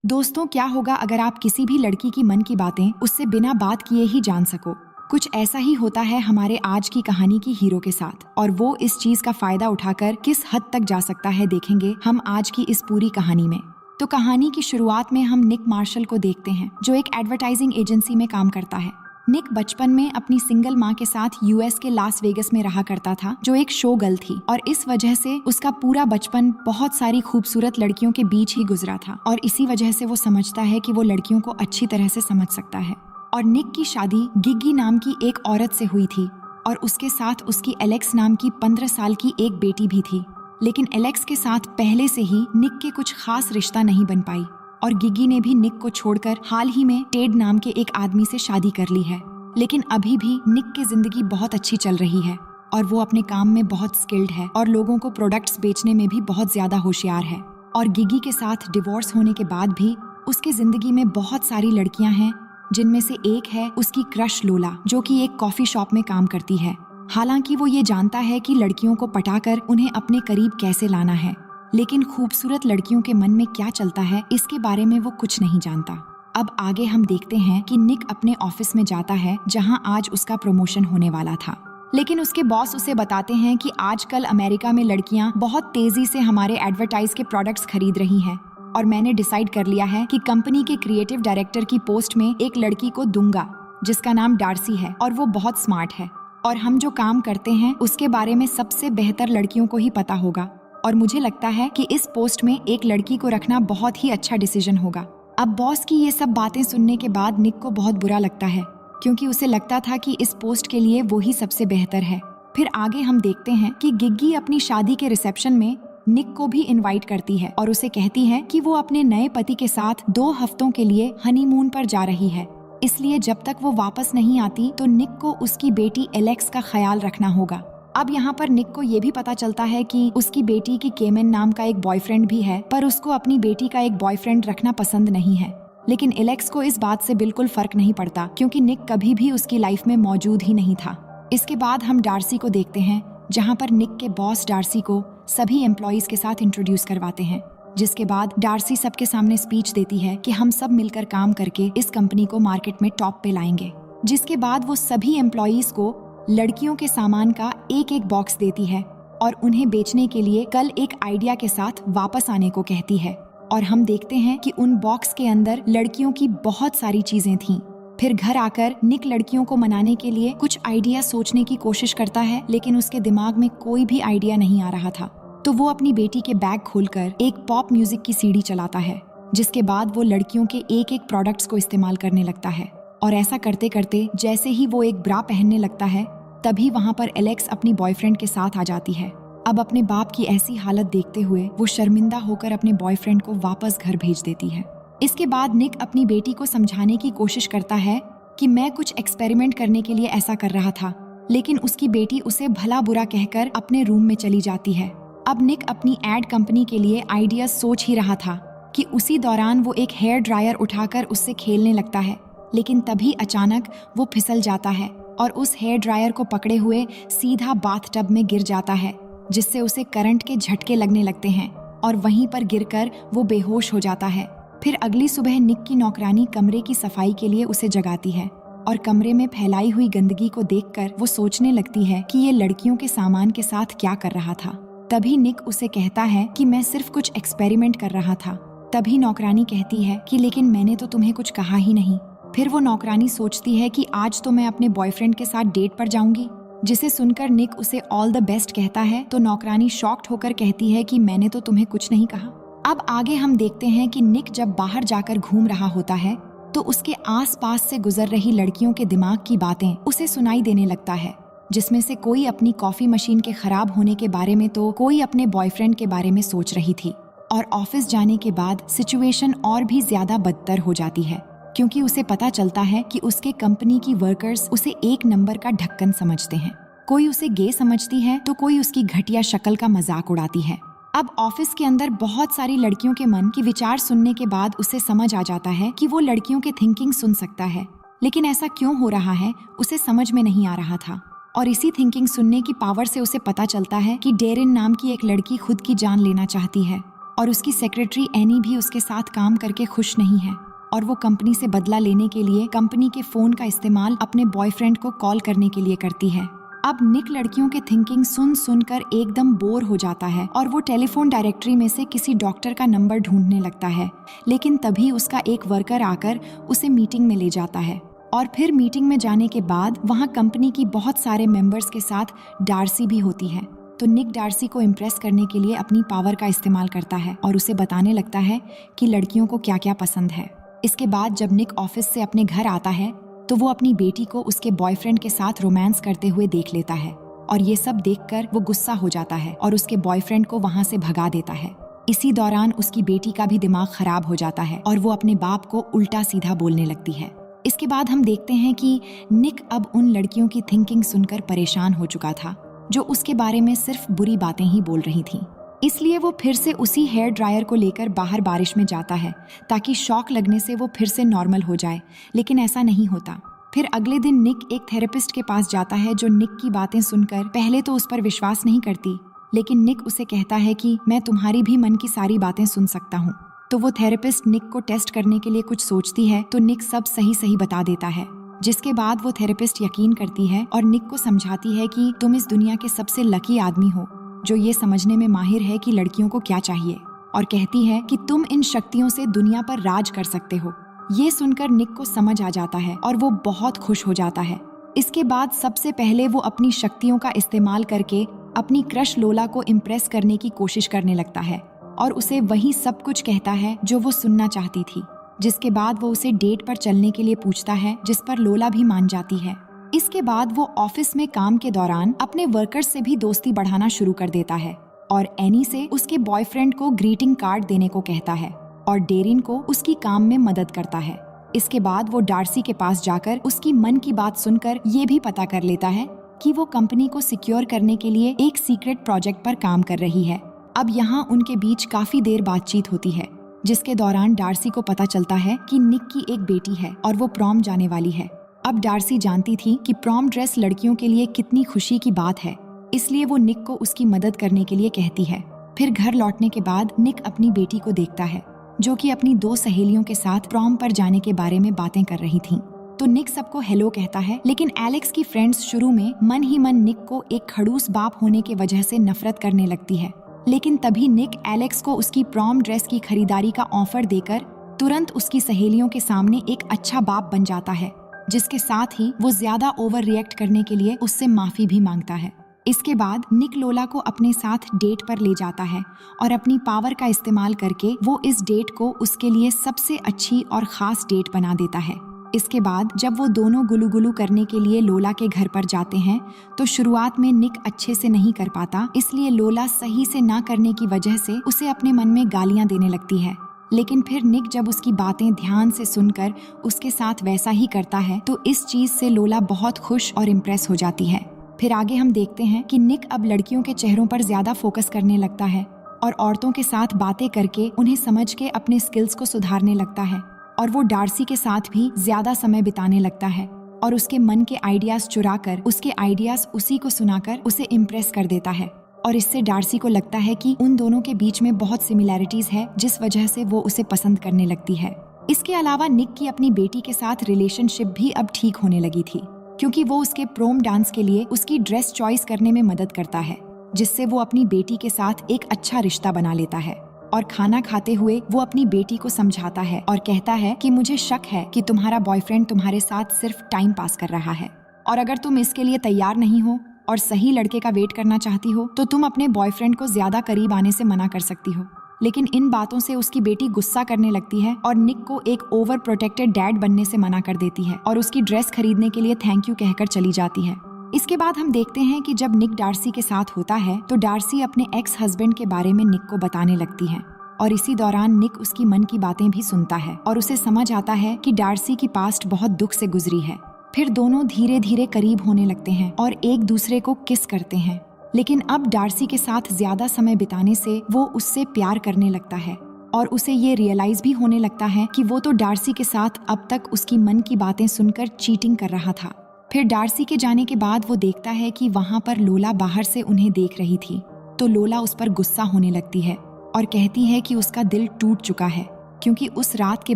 दोस्तों, क्या होगा अगर आप किसी भी लड़की की मन की बातें उससे बिना बात किए ही जान सको। कुछ ऐसा ही होता है हमारे आज की कहानी की हीरो के साथ, और वो इस चीज का फायदा उठाकर किस हद तक जा सकता है देखेंगे हम आज की इस पूरी कहानी में। तो कहानी की शुरुआत में हम निक मार्शल को देखते हैं, जो एक एडवर्टाइजिंग एजेंसी में काम करता है। निक बचपन में अपनी सिंगल माँ के साथ यूएस के लास वेगस में रहा करता था, जो एक शो गर्ल थी, और इस वजह से उसका पूरा बचपन बहुत सारी खूबसूरत लड़कियों के बीच ही गुजरा था, और इसी वजह से वो समझता है कि वो लड़कियों को अच्छी तरह से समझ सकता है। और निक की शादी गिग्गी नाम की एक औरत से हुई थी, और उसके साथ उसकी एलेक्स नाम की 15 साल की एक बेटी भी थी। लेकिन एलेक्स के साथ पहले से ही निक के कुछ खास रिश्ता नहीं बन पाई, और गिग्गी ने भी निक को छोड़कर हाल ही में टेड नाम के एक आदमी से शादी कर ली है। लेकिन अभी भी निक की जिंदगी बहुत अच्छी चल रही है, और वो अपने काम में बहुत स्किल्ड है और लोगों को प्रोडक्ट्स बेचने में भी बहुत ज्यादा होशियार है। और गिग्गी के साथ डिवोर्स होने के बाद भी उसकी जिंदगी में बहुत सारी लड़कियां हैं, जिनमें से एक है उसकी क्रश लोला, जो कि एक कॉफी शॉप में काम करती है। हालांकि वो ये जानता है कि लड़कियों को पटाकर उन्हें अपने करीब कैसे लाना है, लेकिन खूबसूरत लड़कियों के मन में क्या चलता है इसके बारे में वो कुछ नहीं जानता। अब आगे हम देखते हैं कि निक अपने ऑफिस में जाता है, जहां आज उसका प्रमोशन होने वाला था। लेकिन उसके बॉस उसे बताते हैं कि आजकल अमेरिका में लड़कियां बहुत तेजी से हमारे एडवर्टाइज के प्रोडक्ट्स खरीद रही हैं, और मैंने डिसाइड कर लिया है कि कंपनी के क्रिएटिव डायरेक्टर की पोस्ट में एक लड़की को दूंगा, जिसका नाम डार्सी है, और वो बहुत स्मार्ट है, और हम जो काम करते हैं उसके बारे में सबसे बेहतर लड़कियों को ही पता होगा। और मुझे लगता है कि इस पोस्ट में एक लड़की को रखना बहुत ही अच्छा डिसीजन होगा। अब बॉस की ये सब बातें सुनने के बाद निक को बहुत बुरा लगता है, क्योंकि उसे लगता था कि इस पोस्ट के लिए वो ही सबसे बेहतर है। फिर आगे हम देखते हैं कि गिग्गी अपनी शादी के रिसेप्शन में निक को भी इनवाइट करती है, और उसे कहती है कि वो अपने नए पति के साथ 2 हफ्तों के लिए हनीमून पर जा रही है, इसलिए जब तक वो वापस नहीं आती तो निक को उसकी बेटी एलेक्स का ख्याल रखना होगा। अब यहाँ पर निक को ये भी पता चलता है कि उसकी बेटी की केमेन नाम का एक बॉयफ्रेंड भी है, पर उसको अपनी बेटी का एक बॉयफ्रेंड रखना पसंद नहीं है। लेकिन एलेक्स को इस बात से बिल्कुल फर्क नहीं पड़ता, क्योंकि निक कभी भी उसकी लाइफ में मौजूद ही नहीं था। इसके बाद हम डार्सी को देखते हैं, जहाँ पर निक के बॉस डार्सी को सभी एम्प्लॉइज के साथ इंट्रोड्यूस करवाते हैं, जिसके बाद डार्सी सबके सामने स्पीच देती है कि हम सब मिलकर काम करके इस कंपनी को मार्केट में टॉप पे लाएंगे। जिसके बाद वो सभी एम्प्लॉइज को लड़कियों के सामान का एक एक बॉक्स देती है, और उन्हें बेचने के लिए कल एक आइडिया के साथ वापस आने को कहती है। और हम देखते हैं कि उन बॉक्स के अंदर लड़कियों की बहुत सारी चीजें थीं। फिर घर आकर निक लड़कियों को मनाने के लिए कुछ आइडिया सोचने की कोशिश करता है, लेकिन उसके दिमाग में कोई भी आइडिया नहीं आ रहा था। तो वो अपनी बेटी के बैग खोलकर एक पॉप म्यूजिक की सीडी चलाता है, जिसके बाद वो लड़कियों के एक एक प्रोडक्ट्स को इस्तेमाल करने लगता है। और ऐसा करते करते जैसे ही वो एक ब्रा पहनने लगता है, तभी वहाँ पर एलेक्स अपनी बॉयफ्रेंड के साथ आ जाती है। अब अपने बाप की ऐसी हालत देखते हुए वो शर्मिंदा होकर अपने बॉयफ्रेंड को वापस घर भेज देती है। इसके बाद निक अपनी बेटी को समझाने की कोशिश करता है कि मैं कुछ एक्सपेरिमेंट करने के लिए ऐसा कर रहा था, लेकिन उसकी बेटी उसे भला बुरा कहकर अपने रूम में चली जाती है। अब निक अपनी एड कंपनी के लिए आइडिया सोच ही रहा था कि उसी दौरान वो एक हेयर ड्रायर उठाकर उससे खेलने लगता है, लेकिन तभी अचानक वो फिसल जाता है और उस हेयर ड्रायर को पकड़े हुए सीधा बाथटब में गिर जाता है, जिससे उसे करंट के झटके लगने लगते हैं, और वहीं पर गिरकर वो बेहोश हो जाता है। फिर अगली सुबह निक की नौकरानी कमरे की सफाई के लिए उसे जगाती है, और कमरे में फैलाई हुई गंदगी को देखकर वो सोचने लगती है कि ये लड़कियों के सामान के साथ क्या कर रहा था। तभी निक उसे कहता है कि मैं सिर्फ कुछ एक्सपेरिमेंट कर रहा था। तभी नौकरानी कहती है कि लेकिन मैंने तो तुम्हें कुछ कहा ही नहीं। फिर वो नौकरानी सोचती है कि आज तो मैं अपने बॉयफ्रेंड के साथ डेट पर जाऊंगी, जिसे सुनकर निक उसे ऑल द बेस्ट कहता है। तो नौकरानी शॉक्ड होकर कहती है कि मैंने तो तुम्हें कुछ नहीं कहा। अब आगे हम देखते हैं कि निक जब बाहर जाकर घूम रहा होता है, तो उसके आसपास से गुजर रही लड़कियों के दिमाग की बातें उसे सुनाई देने लगता है, जिसमें से कोई अपनी कॉफी मशीन के खराब होने के बारे में तो कोई अपने बॉयफ्रेंड के बारे में सोच रही थी। और ऑफिस जाने के बाद सिचुएशन और भी ज्यादा बदतर हो जाती है, क्योंकि उसे पता चलता है कि उसके कंपनी की वर्कर्स उसे एक नंबर का ढक्कन समझते हैं। कोई उसे गे समझती है तो कोई उसकी घटिया शक्ल का मजाक उड़ाती है। अब ऑफिस के अंदर बहुत सारी लड़कियों के मन की विचार सुनने के बाद उसे समझ आ जाता है कि वो लड़कियों के थिंकिंग सुन सकता है, लेकिन ऐसा क्यों हो रहा है उसे समझ में नहीं आ रहा था। और इसी थिंकिंग सुनने की पावर से उसे पता चलता है कि डेरिन नाम की एक लड़की खुद की जान लेना चाहती है। और उसकी सेक्रेटरी एनी भी उसके साथ काम करके खुश नहीं है और वो कंपनी से बदला लेने के लिए कंपनी के फोन का इस्तेमाल अपने बॉयफ्रेंड को कॉल करने के लिए करती है। अब निक लड़कियों के थिंकिंग सुनकर एकदम बोर हो जाता है और वो टेलीफोन डायरेक्टरी में से किसी डॉक्टर का नंबर ढूंढने लगता है, लेकिन तभी उसका एक वर्कर आकर उसे मीटिंग में ले जाता है। और फिर मीटिंग में जाने के बाद वहाँ कंपनी की बहुत सारे मेंबर्स के साथ डार्सी भी होती है। तो निक डार्सी को इम्प्रेस करने के लिए अपनी पावर का इस्तेमाल करता है और उसे बताने लगता है कि लड़कियों को क्या क्या पसंद है। इसके बाद जब निक ऑफिस से अपने घर आता है तो वो अपनी बेटी को उसके बॉयफ्रेंड के साथ रोमांस करते हुए देख लेता है और ये सब देखकर वो गुस्सा हो जाता है और उसके बॉयफ्रेंड को वहाँ से भगा देता है। इसी दौरान उसकी बेटी का भी दिमाग खराब हो जाता है और वो अपने बाप को उल्टा सीधा बोलने लगती है। इसके बाद हम देखते हैं कि निक अब उन लड़कियों की थिंकिंग सुनकर परेशान हो चुका था जो उसके बारे में सिर्फ बुरी बातें ही बोल रही थीं। इसलिए वो फिर से उसी हेयर ड्रायर को लेकर बाहर बारिश में जाता है ताकि शॉक लगने से वो फिर से नॉर्मल हो जाए, लेकिन ऐसा नहीं होता। फिर अगले दिन निक एक थेरेपिस्ट के पास जाता है जो निक की बातें सुनकर पहले तो उस पर विश्वास नहीं करती, लेकिन निक उसे कहता है कि मैं तुम्हारी भी मन की सारी बातें सुन सकता हूँ। तो वो थेरेपिस्ट निक को टेस्ट करने के लिए कुछ सोचती है तो निक सब सही सही बता देता है, जिसके बाद वो थेरेपिस्ट यकीन करती है और निक को समझाती है कि तुम इस दुनिया के सबसे लकी आदमी हो जो ये समझने में माहिर है कि लड़कियों को क्या चाहिए, और कहती है कि तुम इन शक्तियों से दुनिया पर राज कर सकते हो। ये सुनकर निक को समझ आ जाता है और वो बहुत खुश हो जाता है। इसके बाद सबसे पहले वो अपनी शक्तियों का इस्तेमाल करके अपनी क्रश लोला को इम्प्रेस करने की कोशिश करने लगता है और उसे वही सब कुछ कहता है जो वो सुनना चाहती थी। जिसके बाद वो उसे डेट पर चलने के लिए पूछता है, जिस पर लोला भी मान जाती है। इसके बाद वो ऑफिस में काम के दौरान अपने वर्कर्स से भी दोस्ती बढ़ाना शुरू कर देता है और एनी से उसके बॉयफ्रेंड को ग्रीटिंग कार्ड देने को कहता है और डेरिन को उसकी काम में मदद करता है। इसके बाद वो डार्सी के पास जाकर उसकी मन की बात सुनकर ये भी पता कर लेता है कि वो कंपनी को सिक्योर करने के लिए एक सीक्रेट प्रोजेक्ट पर काम कर रही है। अब यहाँ उनके बीच काफी देर बातचीत होती है, जिसके दौरान डार्सी को पता चलता है कि निक की एक बेटी है और वो प्रॉम जाने वाली है। अब डार्सी जानती थी कि प्रॉम ड्रेस लड़कियों के लिए कितनी खुशी की बात है, इसलिए वो निक को उसकी मदद करने के लिए कहती है। फिर घर लौटने के बाद निक अपनी बेटी को देखता है जो कि अपनी 2 सहेलियों के साथ प्रॉम पर जाने के बारे में बातें कर रही थीं। तो निक सबको हेलो कहता है, लेकिन एलेक्स की फ्रेंड्स शुरू में मन ही मन निक को एक खड़ूस बाप होने की वजह से नफरत करने लगती है, लेकिन तभी निक एलेक्स को उसकी प्रॉम ड्रेस की खरीदारी का ऑफर देकर तुरंत उसकी सहेलियों के सामने एक अच्छा बाप बन जाता है, जिसके साथ ही वो ज्यादा ओवर रिएक्ट करने के लिए उससे माफी भी मांगता है। इसके बाद निक लोला को अपने साथ डेट पर ले जाता है और अपनी पावर का इस्तेमाल करके वो इस डेट को उसके लिए सबसे अच्छी और खास डेट बना देता है। इसके बाद जब वो दोनों गुलू करने के लिए लोला के घर पर जाते हैं तो शुरुआत में निक अच्छे से नहीं कर पाता, इसलिए लोला सही से ना करने की वजह से उसे अपने मन में गालियां देने लगती है। लेकिन फिर निक जब उसकी बातें ध्यान से सुनकर उसके साथ वैसा ही करता है तो इस चीज से लोला बहुत खुश और इम्प्रेस हो जाती है। फिर आगे हम देखते हैं कि निक अब लड़कियों के चेहरों पर ज्यादा फोकस करने लगता है और औरतों के साथ बातें करके उन्हें समझ के अपने स्किल्स को सुधारने लगता है और वो डार्सी के साथ भी ज्यादा समय बिताने लगता है और उसके मन के आइडियाज चुरा कर उसके आइडियाज उसी को सुनाकर उसे इम्प्रेस कर देता है। और इससे डार्सी को लगता है कि उन दोनों के बीच में बहुत सिमिलैरिटीज है, जिस वजह से वो उसे पसंद करने लगती है। इसके अलावा निक की अपनी बेटी के साथ रिलेशनशिप भी अब ठीक होने लगी थी, क्योंकि वो उसके प्रोम डांस के लिए उसकी ड्रेस चॉइस करने में मदद करता है, जिससे वो अपनी बेटी के साथ एक अच्छा रिश्ता बना लेता है। और खाना खाते हुए वो अपनी बेटी को समझाता है और कहता है कि मुझे शक है कि तुम्हारा बॉयफ्रेंड तुम्हारे साथ सिर्फ टाइम पास कर रहा है, और अगर तुम इसके लिए तैयार नहीं हो और सही लड़के का वेट करना चाहती हो तो तुम अपने बॉयफ्रेंड को ज्यादा करीब आने से मना कर सकती हो। लेकिन इन बातों से उसकी बेटी गुस्सा करने लगती है और निक को एक ओवर प्रोटेक्टेड डैड बनने से मना कर देती है और उसकी ड्रेस खरीदने के लिए थैंक यू कहकर चली जाती है। इसके बाद हम देखते हैं कि जब निक डार्सी के साथ होता है तो डार्सी अपने एक्स हस्बैंड के बारे में निक को बताने लगती है और इसी दौरान निक उसकी मन की बातें भी सुनता है और उसे समझ आता है कि डार्सी की पास्ट बहुत दुख से गुजरी है। फिर दोनों धीरे धीरे करीब होने लगते हैं और एक दूसरे को किस करते हैं, लेकिन अब डार्सी के साथ ज्यादा समय बिताने से वो उससे प्यार करने लगता है और उसे ये रियलाइज भी होने लगता है कि वो तो डार्सी के साथ अब तक उसकी मन की बातें सुनकर चीटिंग कर रहा था। फिर डार्सी के जाने के बाद वो देखता है कि वहाँ पर लोला बाहर से उन्हें देख रही थी, तो लोला उस पर गुस्सा होने लगती है और कहती है कि उसका दिल टूट चुका है क्योंकि उस रात के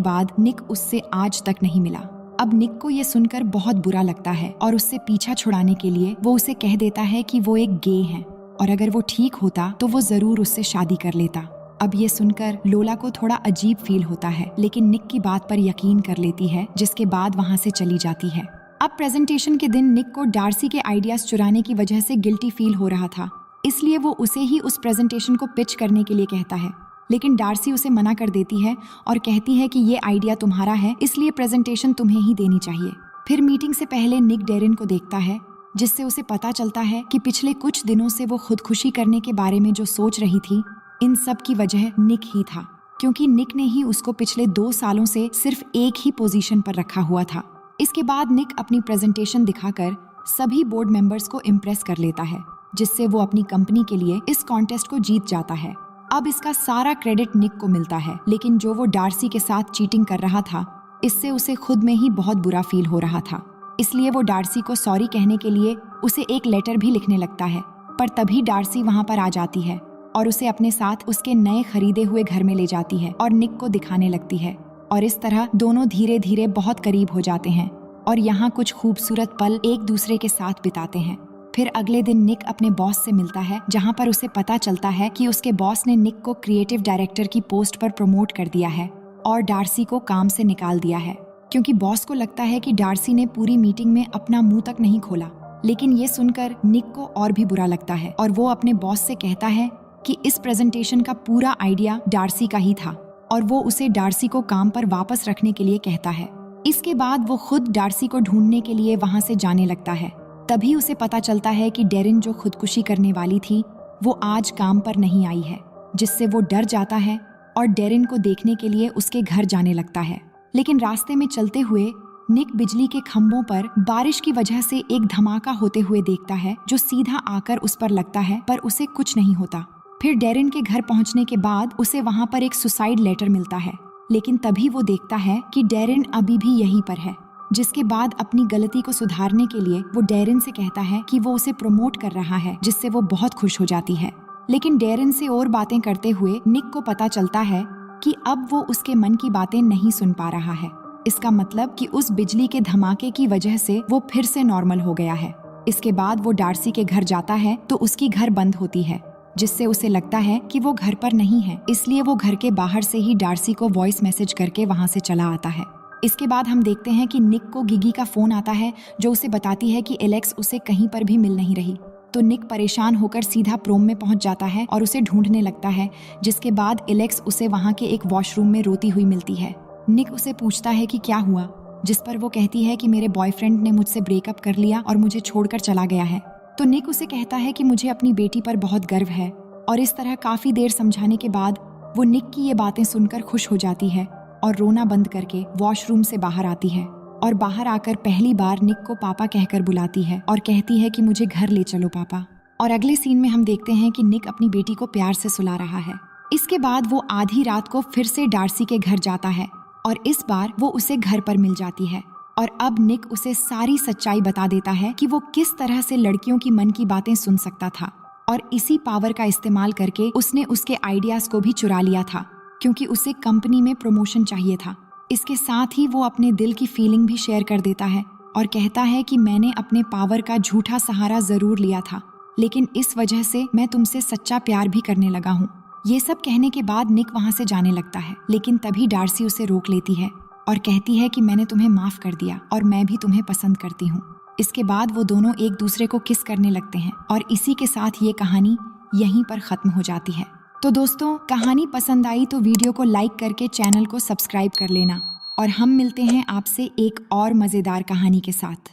बाद निक उससे आज तक नहीं मिला। अब निक को ये सुनकर बहुत बुरा लगता है और उससे पीछा छुड़ाने के लिए वो उसे कह देता है कि वो एक गे है और अगर वो ठीक होता तो वो जरूर उससे शादी कर लेता। अब ये सुनकर लोला को थोड़ा अजीब फील होता है, लेकिन निक की बात पर यकीन कर लेती है, जिसके बाद वहाँ से चली जाती है। अब प्रेजेंटेशन के दिन निक को डार्सी के आइडियाज चुराने की वजह से गिल्टी फील हो रहा था, इसलिए वो उसे ही उस प्रेजेंटेशन को पिच करने के लिए कहता है, लेकिन डार्सी उसे मना कर देती है और कहती है कि ये आइडिया तुम्हारा है, इसलिए प्रेजेंटेशन तुम्हें ही देनी चाहिए। फिर मीटिंग से पहले निक डेरिन को देखता है, जिससे उसे पता चलता है कि पिछले कुछ दिनों से वो खुदकुशी करने के बारे में जो सोच रही थी, इन सब की वजह निक ही था, क्योंकि निक ने ही उसको पिछले 2 सालों से सिर्फ एक ही पोजीशन पर रखा हुआ था। इसके बाद निक अपनी प्रेजेंटेशन दिखाकर सभी बोर्ड मेंबर्स को इम्प्रेस कर लेता है, जिससे वो अपनी कंपनी के लिए इस कॉन्टेस्ट को जीत जाता है। अब इसका सारा क्रेडिट निक को मिलता है, लेकिन जो वो डार्सी के साथ चीटिंग कर रहा था, इससे उसे खुद में ही बहुत बुरा फील हो रहा था। इसलिए वो डार्सी को सॉरी कहने के लिए उसे एक लेटर भी लिखने लगता है, पर तभी डार्सी वहाँ पर आ जाती है और उसे अपने साथ उसके नए खरीदे हुए घर में ले जाती है और निक को दिखाने लगती है, और इस तरह दोनों धीरे धीरे बहुत करीब हो जाते हैं और यहाँ कुछ खूबसूरत पल एक दूसरे के साथ बिताते हैं। फिर अगले दिन निक अपने बॉस से मिलता है, जहाँ पर उसे पता चलता है कि उसके बॉस ने निक को क्रिएटिव डायरेक्टर की पोस्ट पर प्रमोट कर दिया है और डार्सी को काम से निकाल दिया है, क्योंकि बॉस को लगता है कि डार्सी ने पूरी मीटिंग में अपना मुंह तक नहीं खोला। लेकिन ये सुनकर निक को और भी बुरा लगता है और वो अपने बॉस से कहता है कि इस प्रेजेंटेशन का पूरा आइडिया डार्सी का ही था और वो उसे डार्सी को काम पर वापस रखने के लिए कहता है। इसके बाद वो खुद डार्सी को ढूंढने के लिए वहाँ से जाने लगता है। तभी उसे पता चलता है कि डेरिन जो खुदकुशी करने वाली थी, वो आज काम पर नहीं आई है, जिससे वो डर जाता है और डेरिन को देखने के लिए उसके घर जाने लगता है। लेकिन रास्ते में चलते हुए निक बिजली के खंभों पर बारिश की वजह से एक धमाका होते हुए देखता है, जो सीधा आकर उस पर लगता है, पर उसे कुछ नहीं होता। फिर डेरिन के घर पहुंचने के बाद उसे वहां पर एक सुसाइड लेटर मिलता है, लेकिन तभी वो देखता है कि डेरिन अभी भी यहीं पर है, जिसके बाद अपनी गलती को सुधारने के लिए वो डेरिन से कहता है कि वो उसे प्रमोट कर रहा है, जिससे वो बहुत खुश हो जाती है। लेकिन डेरिन से और बातें करते हुए निक को पता चलता है कि अब वो उसके मन की बातें नहीं सुन पा रहा है। इसका मतलब कि उस बिजली के धमाके की वजह से वो फिर से नॉर्मल हो गया है। इसके बाद वो डार्सी के घर जाता है तो उसकी घर बंद होती है, जिससे उसे लगता है कि वो घर पर नहीं है, इसलिए वो घर के बाहर से ही डार्सी को वॉइस मैसेज करके वहाँ से चला आता है। इसके बाद हम देखते हैं कि निक को गिगी का फोन आता है, जो उसे बताती है कि एलेक्स उसे कहीं पर भी मिल नहीं रही। तो निक परेशान होकर सीधा प्रोम में पहुंच जाता है और उसे ढूंढने लगता है, जिसके बाद एलेक्स उसे वहाँ के एक वॉशरूम में रोती हुई मिलती है। निक उसे पूछता है कि क्या हुआ, जिस पर वो कहती है कि मेरे बॉयफ्रेंड ने मुझसे ब्रेकअप कर लिया और मुझे छोड़कर चला गया है। तो निक उसे कहता है कि मुझे अपनी बेटी पर बहुत गर्व है, और इस तरह काफी देर समझाने के बाद वो निक की ये बातें सुनकर खुश हो जाती है और रोना बंद करके वॉशरूम से बाहर आती है, और बाहर आकर पहली बार निक को पापा कहकर बुलाती है और कहती है कि मुझे घर ले चलो पापा। और अगले सीन में हम देखते हैं कि निक अपनी बेटी को प्यार से सुला रहा है। इसके बाद वो आधी रात को फिर से डार्सी के घर जाता है और इस बार वो उसे घर पर मिल जाती है, और अब निक उसे सारी सच्चाई बता देता है कि वो किस तरह से लड़कियों की मन की बातें सुन सकता था, और इसी पावर का इस्तेमाल करके उसने उसके आइडियाज को भी चुरा लिया था, क्योंकि उसे कंपनी में प्रमोशन चाहिए था। इसके साथ ही वो अपने दिल की फीलिंग भी शेयर कर देता है और कहता है कि मैंने अपने पावर का झूठा सहारा जरूर लिया था, लेकिन इस वजह से मैं तुमसे सच्चा प्यार भी करने लगा हूँ। ये सब कहने के बाद निक वहाँ से जाने लगता है, लेकिन तभी डार्सी उसे रोक लेती है और कहती है कि मैंने तुम्हें माफ कर दिया और मैं भी तुम्हें पसंद करती हूँ। इसके बाद वो दोनों एक दूसरे को किस करने लगते हैं, और इसी के साथ ये कहानी यहीं पर खत्म हो जाती है। तो दोस्तों, कहानी पसंद आई तो वीडियो को लाइक करके चैनल को सब्सक्राइब कर लेना, और हम मिलते हैं आपसे एक और मज़ेदार कहानी के साथ।